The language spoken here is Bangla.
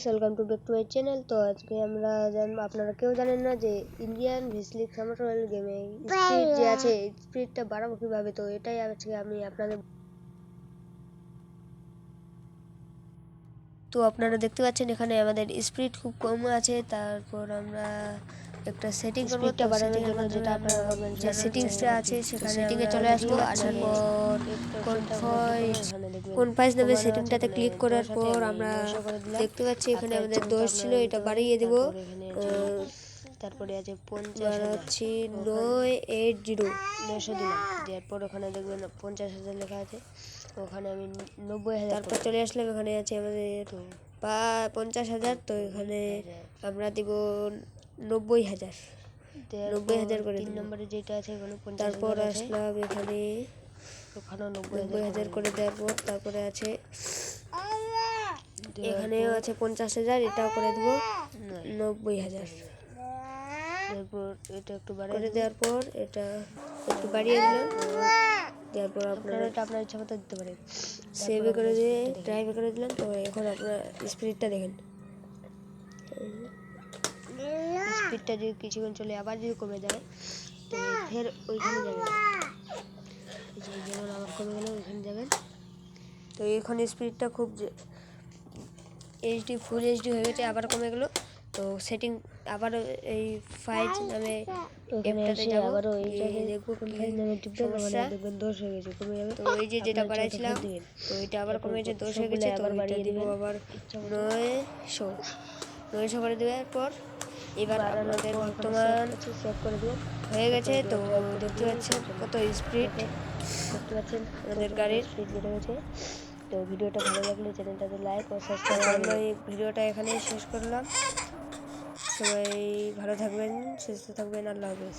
Welcome to back to my channel. তো আজকে আমরা আপনারা কেউ জানেন না যে ইন্ডিয়ান ভিসলিক সামার রয়্যাল গেমে স্পিড যে আছে স্পিডটা বাড়াবো কীভাবে। তো এটাই আজকে আমি আপনাদের আপনারা দেখতে পাচ্ছেন এখানে আমাদের স্পিড খুব কম আছে। তারপর আমরা একটা সেটিং করব, স্পিডটা বাড়ানোর জন্য যেটা আপনারা করবেন যে সেটিংসটা আছে সেখানে সেটিংয়ে চলে আসবো। আসার পর কনফাইজ নামে সেটিংটাতে ক্লিক করার পর আমরা দেখতে পাচ্ছি এখানে আমাদের 10 ছিল, এটা বাড়িয়ে দেব। তারপরে আছে 50 বাড়াচ্ছি 980 দিলাম, দেওয়ার পর ওখানে দেখবেন 50,000 লেখা আছে, ওখানে আমি 90,000 তারপর চলে আসলাম। এখানে আছে আমাদের 50,000, তো এখানে আমরা দিব 90,000 করে 3 নম্বরে যেটা আছে এখানে 50,000। তারপর আসলাম এখানে, ওখানে 90,000 করে দেওয়ার পর তারপরে আছে এখানেও আছে 50,000, এটাও করে দেবো 90,000। তারপর এটা একটু বাড়িয়ে দেওয়ার পর এটা একটু বাড়িয়ে দিলাম। তারপর আপনারা এটা আপনার ইচ্ছা মতো দিতে পারেন। সেভ করে দিয়ে ড্রাইভ করে দিলাম। তো এখন আপনার স্পিডটা দেখেন, স্পিডটা যদি কিছুক্ষণ চলে আবার যদি কমে যায় তো ফের ওইখানে যাবেন, যেমন আবার কমে গেলে ওইখানে যাবেন। তো এখন স্পিডটা খুব এইচডি ফুল এইচডি হয়ে গেছে, আবার কমে গেলো। তো সেটিং আবার এই ফাইজ নামে এখানে যাব, আবারও এইটাকে দেখব ফাইজ নামে টিপবেন, ওখানে দেখবেন 10 হয়ে গেছে, কমে যাবে। তো এই যে যেটা বাড়াইছিলাম তো এটা আবার কমে গেছে, 10 হয়ে গেছে। তো বাড়িয়ে দিব আবার 900 করে দেওয়ার পর এবার আপনাদের বর্তমান সেভ করে দেবেন, হয়ে গেছে। তো দেখতে পাচ্ছেন কত স্পিড, দেখতে পাচ্ছেন আমাদের গাড়ির স্পিড বেড়ে গেছে। তো ভিডিওটা ভালো লাগলে চ্যানেলটাতে লাইক ও সাবস্ক্রাইব করুন। আমরা এই ভিডিওটা এখানেই শেষ করলাম। সবাই ভালো থাকবেন, সুস্থ থাকবেন, আল্লাহ হাফেজ।